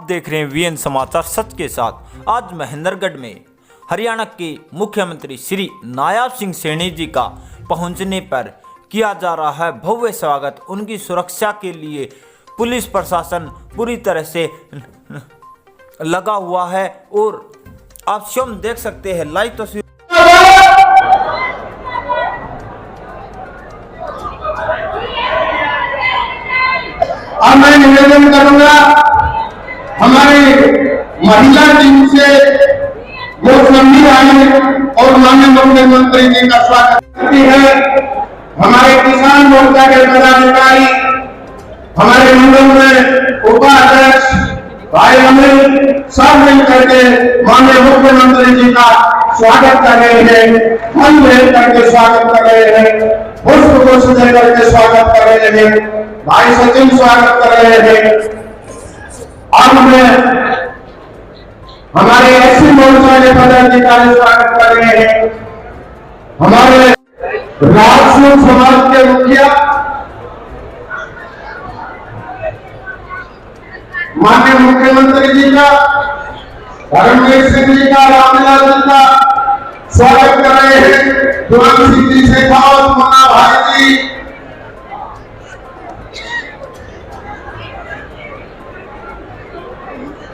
देख रहे हैं वीएन समाचार सच के साथ। आज महेंद्रगढ़ में हरियाणा के मुख्यमंत्री श्री नायब सिंह सैनी जी का पहुंचने पर किया जा रहा है भव्य स्वागत। उनकी सुरक्षा के लिए पुलिस प्रशासन पूरी तरह से लगा हुआ है और आप स्वयं देख सकते हैं लाइव तस्वीर। अब मैं निवेदन करूंगा हमारे महिला टीम से वो सभी आए और माननीय मुख्यमंत्री जी का स्वागत करती है। हमारे किसान मोर्चा के पदाधिकारी, हमारे मंडल में उपाध्यक्ष भाई अमित सब मिलकर के माननीय मुख्यमंत्री जी का स्वागत कर रहे हैं, फल भेज करके स्वागत कर रहे हैं, पुष्प गुच्छ दे करके स्वागत कर रहे हैं, भाई सचिन स्वागत कर रहे हैं। और हमारे एससी मोर्चा के पदाधिकारी स्वागत कर रहे हैं। हमारे राजपूत समाज के मुखिया माननीय मुख्यमंत्री जी का, धर्मवीर सिंह जी का, रामलाल जी का स्वागत कर रहे हैं। दुआन सिंह जी, शेखावत, मुन्ना भाई जी,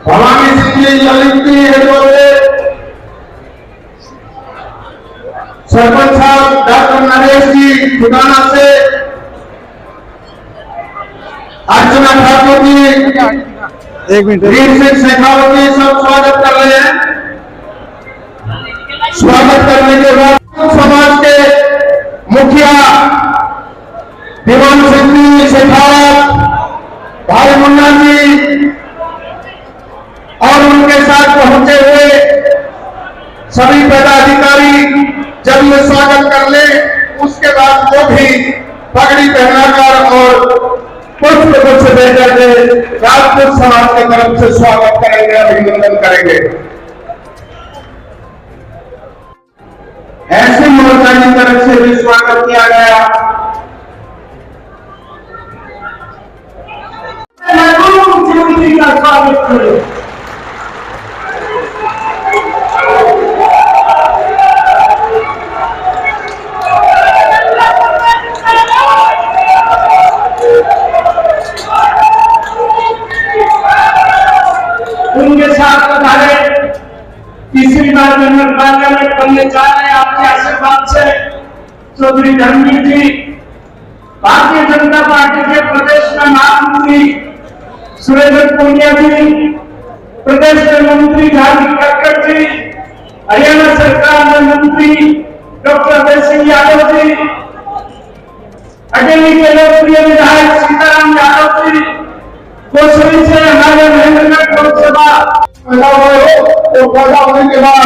भवानी सिंह जी, ललित जी, सरपंच साहब डॉक्टर नरेश जी खुदाना से, अर्चना ठाकुर जी, एक मिनट, वीर सिंह शेखावत जी सब स्वागत कर रहे हैं। स्वागत करने के बाद समाज के मुखिया दीवान सिंह जी, शेखावत, भाई मुन्ना जी और उनके साथ पहुंचे हुए सभी पदाधिकारी जब ये स्वागत कर ले उसके बाद वो भी पगड़ी पहनाकर और पुष्प गुच्छ देकर के राजपूत समाज की तरफ से स्वागत करेंगे, अभिनंदन करेंगे। ऐसे मोर्चा की तरफ से भी स्वागत किया गया। मुख्यमंत्री का स्वागत करें। उनके साथ पधारे तीसरी बार जनरल पार्लियामेंट बनने जा रहे हैं आपके आशीर्वाद से चौधरी धर्मवीर जी, भारतीय जनता पार्टी के प्रदेश में महामंत्री सुरेंद्र पूनिया जी, प्रदेश के मंत्री झारखंड खट्टर जी, हरियाणा सरकार में मंत्री डॉक्टर अभय सिंह यादव जी, अकेली के लोकप्रिय विधायक सीताराम यादव जी, कोसली से हमारे महेंद्रगढ़ लोकसभा पैदा हुए हो तो पैदा होने के बाद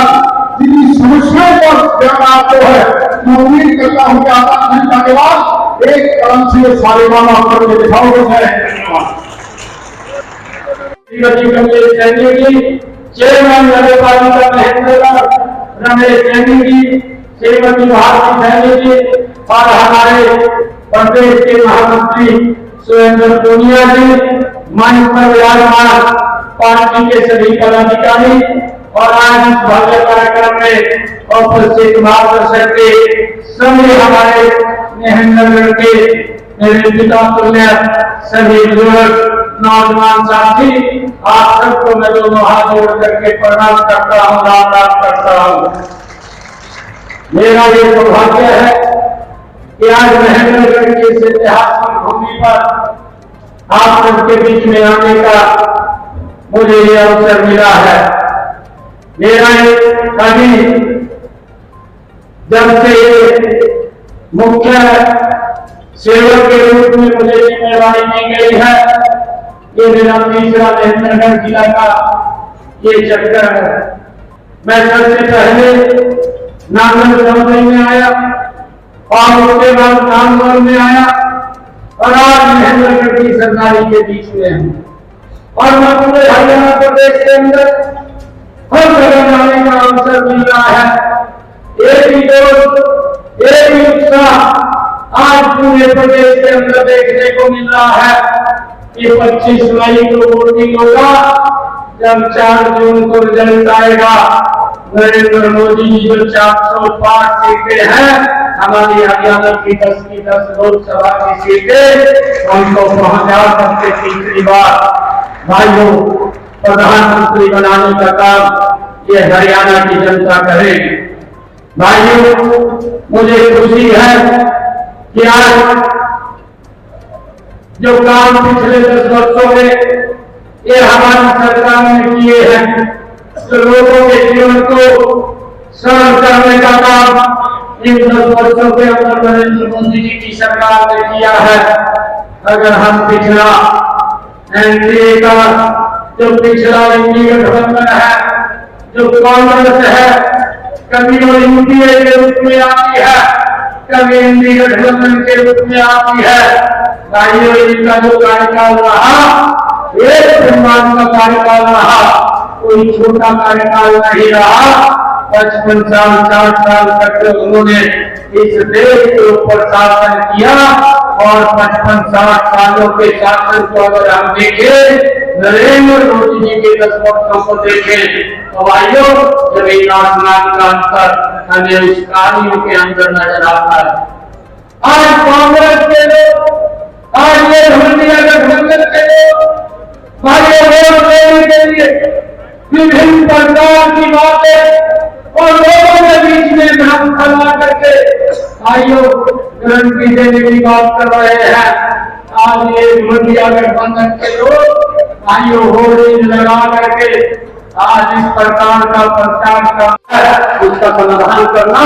जितनी समस्याओं पर ध्यान आपको है, मैं उम्मीद करता हूँ कि आप घंटा के बाद एक कदम से सारे मामला करके दिखाओगे। श्रीमती कमलेश सैनी जी, चेयरमैन नगरपालिका महेंद्रगढ़ रमेश सैनी जी, श्रीमती भारती सैनी जी और हमारे प्रदेश के महामंत्री सुरेंद्र पूनिया जी, मंच पर विराजमान पार्टी के सभी पदाधिकारी और आज इस भव्य कार्यक्रम में उपस्थित मार्गदर्शक के सभी हमारे महेंद्रगढ़ के मेरे पिता तुल्य सभी बुजुर्ग नौजवान साथी, आप सबको मैं दोनों हाथ जोड़ करके प्रणाम करता हूँ, राम राम करता हूँ। मेरा ये सौभाग्य है कि आज महेंद्रगढ़ की इस ऐतिहासिक भूमि पर आप सबके बीच में आने का मुझे ये अवसर मिला है। मेरा कभी जब से मुख्य सेवक के रूप में मुझे जिम्मेवारी दी गई है, ये मेरा तीसरा महेंद्रगढ़ जिला का ये चक्कर है। मैं सबसे पहले नांगल में आया और उसके बाद नामवर में आया और आज महेंद्रगढ़ की सरकारी के बीच में हूँ और मैं पूरे हरियाणा प्रदेश के अंदर हर जगह जाने का अवसर मिल रहा है। एक ही जोश, एक ही उत्साह आज पूरे प्रदेश के अंदर देखने को मिल रहा है कि 25 मई को वोटिंग होगा जब 4 जून को रिजल्ट आएगा, नरेंद्र मोदी जी जो 405 सीटें हैं, हमारी हरियाणा की 10 लोकसभा की सीटें उनको पहुंचा सकते तीसरी बार। भाइयों, प्रधानमंत्री बनाने का काम ये हरियाणा की जनता करेगी। भाइयों, मुझे खुशी है कि आज जो काम पिछले 10 वर्षों में ये हमारी सरकार ने किए हैं, जो लोगों के जीवन को सरल करने का काम इन 10 वर्षों के अंदर नरेंद्र मोदी जी की सरकार ने किया है। अगर हम पिछड़ा एनडीए का जो पिछड़ा इंडिया गठबंधन है, जो कांग्रेस है, कभी वो यूपीए के रूप में आती है, कभी इंडिया गठबंधन के रूप में आती है। भाइयों, इनका जो कार्यकाल रहा, एक सम्मान का कार्यकाल रहा, कोई छोटा कार्यकाल नहीं रहा। 55 साल 60 साल तक उन्होंने इस देश के ऊपर शासन किया और 55-60 सालों के शासन को अगर हम देखें, नरेंद्र मोदी जी के 10 वर्षों को देखें, तो भाइयों जमीन आसमान का अंतर हमें इस कार्यों के अंदर नजर आता है। आज कांग्रेस के लोग, आज ये इंडिया गठबंधन के लोग भाइयों वोट देने के लिए विभिन्न प्रकार की बातें और लोगों के बीच में भ्रम फैला करके भाइयों गारंटी देने की बात कर रहे हैं। आज ये इंडिया गठबंधन के लोग भाइयों होर्डिंग लगा करके आज इस प्रकार का प्रचार करना है, उसका समाधान करना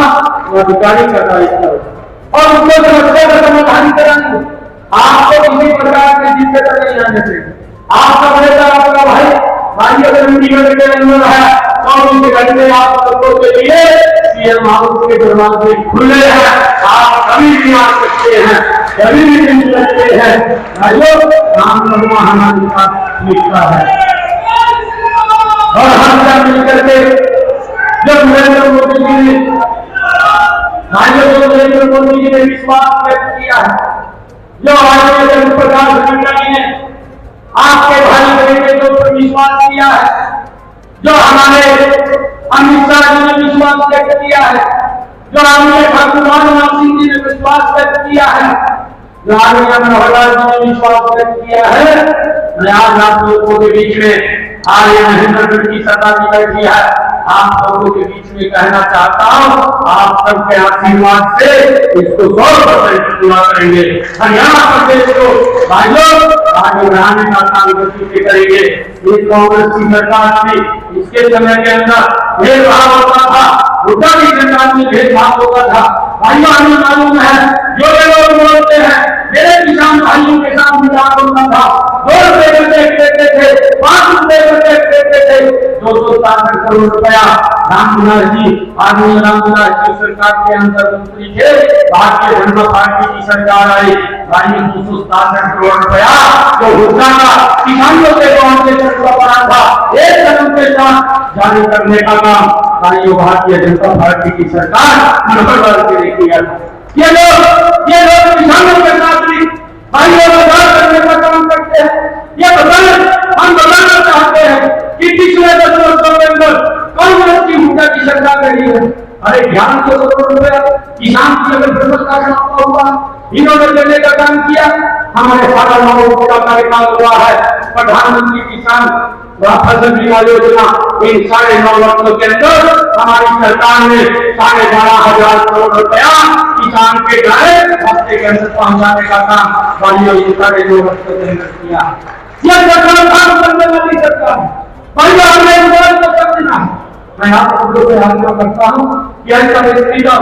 अधिकारी का दायित्व है और उसको समस्या का समाधान कराएंगे। आपको किसी प्रकार की दिक्कत नहीं आने देंगे। आपका बेटा, आपका भाई अगर इंडिया के अंदर है, 24 घंटे आप सबको के लिए सीएम हाउस के दरवाजे खुले हैं। आप कभी भी आ सकते हैं, कभी भी मिल सकते हैं। भाइयों, राम नरमा हमारे साथ लिखता है और हम सब मिलकर के जब नरेंद्र मोदी जी ने नरेंद्र मोदी जी ने विश्वास व्यक्त किया है, जो आज जगत प्रकाश नड्डा जी ने आपके भाई बहन के ऊपर विश्वास किया है, जो हमारे अमित शाह जी ने विश्वास व्यक्त किया है, जो आदरणीय ठाकुर राजनाथ सिंह जी ने विश्वास व्यक्त किया है, जो आदरणीय मनोहर जी ने विश्वास व्यक्त किया है। मैं आज आप लोगों के बीच में आज महेंद्रगढ़ की सरदार जी बैठी है, आप लोगों के बीच में कहना चाहता हूं, आप सबके आशीर्वाद से इसको 100% पूरा करेंगे। हरियाणा प्रदेश को भाइयों आगे बढ़ाने का काम गति से करेंगे। इस कांग्रेस की सरकार थी, इसके समय के अंदर भेदभाव होता था, हुड्डा की सरकार में भेदभाव होता था। भाइयों, हमें मालूम है, जो लोग बोलते हैं मेरे किसान भाइयों के साथ विचार होता था, 2 रुपए का टैक्स देते थे, 5 रुपए का टैक्स देते थे, 267 करोड़ रुपया रामविलास जी, आदरणीय रामविलास जी सरकार के अंदर मंत्री थे, भारतीय जनता पार्टी की सरकार आई, 267 करोड़ रुपया जो हुड्डा का किसानों के अकाउंट में ट्रांसफर पड़ा था, एक कदम के साथ जारी करने का काम भारतीय जनता पार्टी की सरकार मनोहर जी ने किया था। ये लोग किसानों के साथ भी भाइयों बाजार करने का काम करते हैं। ये हम बताना चाहते हैं कि पिछले 10 वर्षों के अंदर कांग्रेस की हुड्डा की सरकार रही है। अरे ध्यान से करोड़ रुपया किसान की अगर व्यवस्था समाप्त हुआ, इन्होंने देने का काम किया। हमारे 12 लोगों का कार्यकाल हुआ है, प्रधानमंत्री किसान फसल बीमा योजना, इन 9.5 वर्षों के अंदर हमारी सरकार ने 12,500 करोड़ रुपया किसान के घर हफ्ते के अंदर पहुंचाने का काम भाइयों 2.5 वर्षों के अंदर किया। यह सरकार काम करने वाली सरकार है। भाइयों, हमें इस बात को समझना है। मैं आप सबको से आग्रह करता हूं कि ऐसा व्यक्तित्व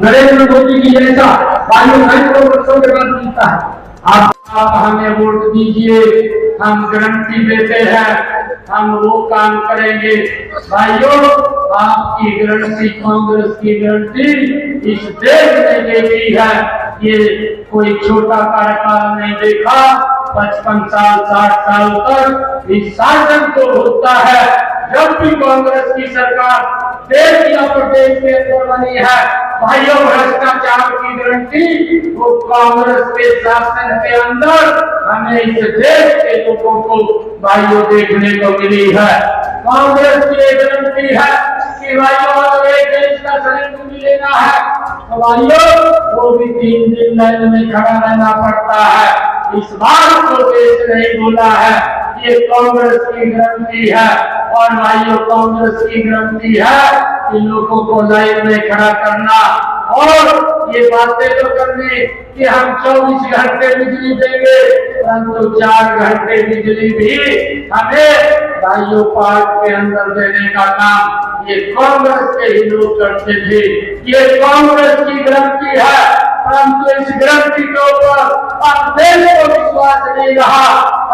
नरेंद्र मोदी जी जैसा भाइयों 2.5 वर्षों के बाद मिलता है। आप हमें वोट दीजिए, हम गारंटी देते हैं हम वो काम करेंगे। भाइयों, आपकी गारंटी, कांग्रेस की गारंटी इस देश ने देखी है। ये कोई छोटा कार्यकाल नहीं देखा, 55 साल 60 साल तक इस शासन को भुगता है। जब भी कांग्रेस की सरकार देश या प्रदेश के अंदर बनी है, भाइयों भ्रष्टाचार की गारंटी वो कांग्रेस के शासन के अंदर हमें इस देश के लोगों को भाइयों देखने को मिली है। कांग्रेस की एक गारंटी है कि भाइयों अगर एक देश का सिलेंडर भी लेना है तो भाइयों वो भी 3 दिन लाइन में खड़ा रहना पड़ता है। इस बात को देश ने बोला है, ये कांग्रेस की गारंटी है। और भाइयों कांग्रेस की गारंटी है कि लोगों को लाइन में खड़ा करना और ये बातें तो करनी कि हम 24 घंटे बिजली देंगे, परंतु 4 घंटे बिजली भी हमें भाइयों पार्क के अंदर देने का काम ये कांग्रेस के ही लोग करते थे। ये कांग्रेस की गारंटी है, परंतु इस गारंटी के ऊपर अब देश को विश्वास नहीं रहा।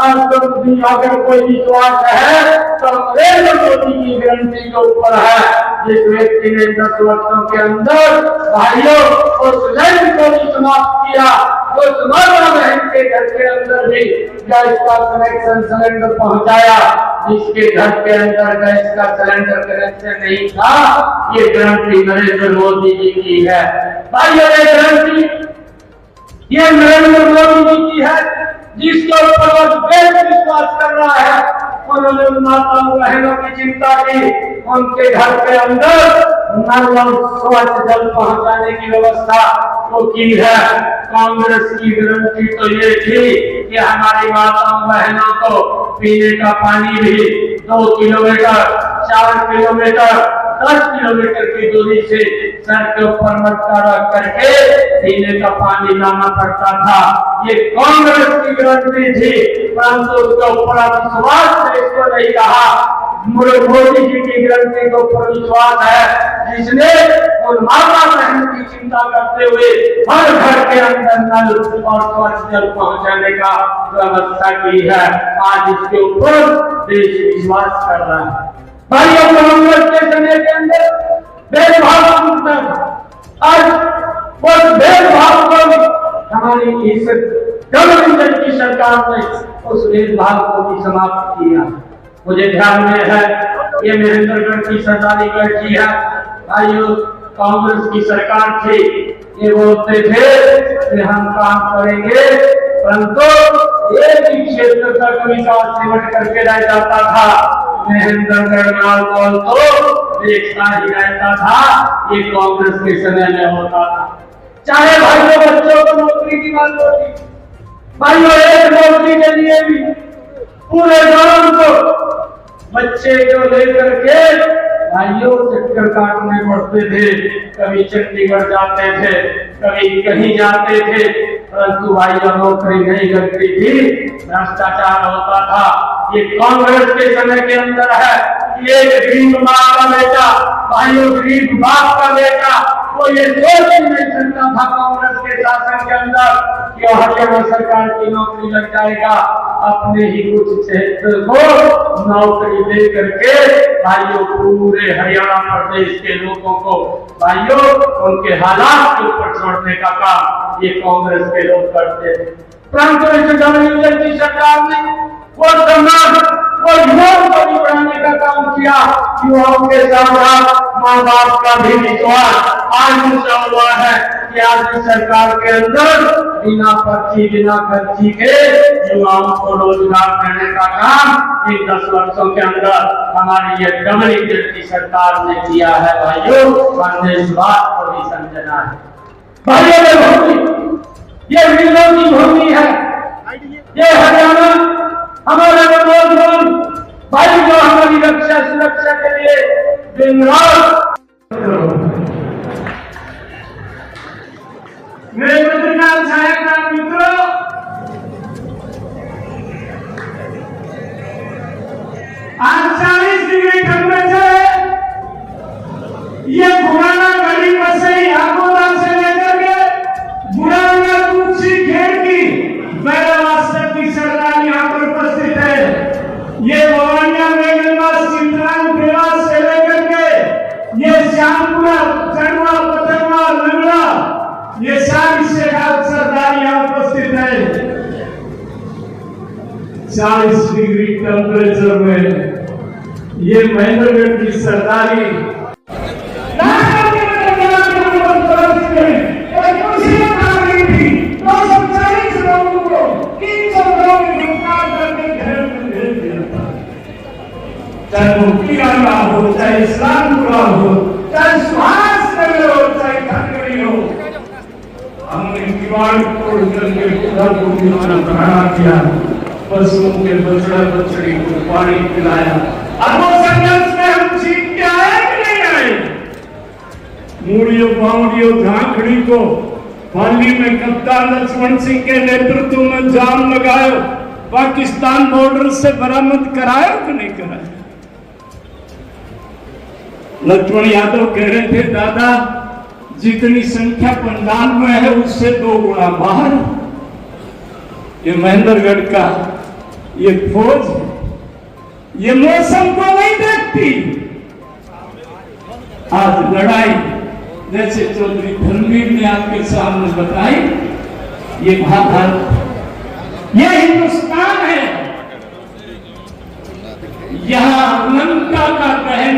अगर कोई विश्वास है तो नरेंद्र मोदी की गारंटी के ऊपर है, जिस व्यक्ति ने 10 वर्षों के अंदर भाइयों उस लैंड को भी समाप्त किया, उस माता बहन के घर के अंदर भी गैस का कनेक्शन सिलेंडर पहुंचाया, जिसके घर के अंदर गैस का सिलेंडर कनेक्शन नहीं था। ये गारंटी नरेंद्र मोदी जी की है। भाइयों ये गारंटी ये नरेंद्र मोदी जी की है, जिसके ऊपर देश विश्वास कर रहा है। उन्होंने माताओं बहनों की चिंता की, उनके घर के अंदर नल और स्वच्छ जल पहुंचाने की व्यवस्था तो की है। कांग्रेस की गारंटी तो ये थी कि हमारी माताओं बहनों को पीने का पानी भी 2 किलोमीटर 4 किलोमीटर 10 किलोमीटर की दूरी से सर के ऊपर मटका रख करके पीने का पानी लाना पड़ता था। ये कांग्रेस की गारंटी थी, परंतु उसके ऊपर विश्वास से इसको नहीं कहा। मोदी जी की गारंटी के ऊपर विश्वास है, जिसने उन माता बहन की चिंता करते हुए हर घर के अंदर नल और स्वच्छ जल पहुंचाने का व्यवस्था की है। आज इसके ऊपर देश विश्वास कर रहा है। भाइयों कांग्रेस के समय के अंदर भेदभाव आज उस भेदभाव को हमारी इस गवर्नमेंट की सरकार ने उस भेदभाव को भी समाप्त किया। मुझे ध्यान में है ये महेंद्रगढ़ की सरदारी गढ़ी है। भाइयों कांग्रेस की सरकार थी, ये बोलते थे कि हम काम करेंगे, परंतु एक ही क्षेत्र तक विकास सिमट करके रह जाता था। महेंद्रगढ़ मालकोल तो देखता ही रहता था। ये कांग्रेस के समय में होता था। चाहे भाइयों बच्चों को नौकरी की बात होती, भाइयों एक नौकरी के लिए भी पूरे गांव को बच्चे को लेकर के भाइयों चक्कर काटने पड़ते थे। कभी चंडीगढ़ जाते थे, कभी कहीं जाते थे, परंतु भाइयों नौकरी नहीं लगती थी, भ्रष्टाचार होता था। ये कांग्रेस के समय के अंदर है कि एक गरीब माँ का बेटा, भाइयों गरीब बाप का बेटा, वो ये सोच ही नहीं सकता था कांग्रेस के शासन के अंदर कि हरियाणा सरकार की नौकरी लग जाएगा। अपने ही कुछ क्षेत्र को नौकरी दे करके भाइयों पूरे हरियाणा प्रदेश के लोगों को भाइयों उनके हालात के ऊपर छोड़ने का काम ये कांग्रेस के लोग करते थे। परंतु इस गवर्नमेंट की सरकार ने वो समाज और युवाओं को भी बढ़ाने का काम किया। युवाओं के साथ माँ बाप का भी विश्वास आज ऊंचा हुआ है कि आज सरकार के अंदर बिना पर्ची बिना खर्ची के युवाओं को रोजगार देने का काम इन 10 वर्षों के अंदर हमारी ये डबल इंजन की सरकार ने किया है। भाइयों हमने इस बात को भी समझना है। भाइयों ये वीरों की भूमि है, ये हरियाणा हमारे नौजवान भाई जो हमारी रक्षा सुरक्षा के लिए दिन रात। मेरे पत्रकार छायाकार मित्रों, आज 40 डिग्री टेम्परेचर ये पुराना गली बसई आगोदा से लेकर के बुराना कुर्सी घेर की मेरा वास्तव की सरकार यहाँ पर उपस्थित है। ये भवानिया मेघनवास चित्रांग देवास से लेकर के ये श्यामपुरा चढ़वा पथरवा लंगड़ा ये सारी सरदार यहाँ उपस्थित है। 40 डिग्री टेम्परेचर में ये महेंद्रगढ़ की सरदारी चाहे मुक्ति गाना हो, चाहे इस्लामपुरा हो, चाहे सुहास नगर हो, चाहे खंडरी हो, हमने किवाड़ तोड़ करके खुदा को दीवाना बना किया, पशुओं के बछड़ा बछड़ी को पानी पिलाया। अब वो संघर्ष में हम जीत के आए कि नहीं आए? मूड़ियों बावड़ियों झांकड़ी को पाली में कप्तान लक्ष्मण सिंह के नेतृत्व में जाम लगायो, पाकिस्तान बॉर्डर से बरामद करायो कि नहीं करायो? लक्ष्मण यादव कह रहे थे, दादा जितनी संख्या पंजाब में है उससे 2 गुना बाहर। ये महेंद्रगढ़ का ये फौज ये मौसम को नहीं देखती। आज लड़ाई जैसे चौधरी धर्मवीर ने आपके सामने बताई, ये भारत ये हिंदुस्तान है, यहाँ लंका का दहन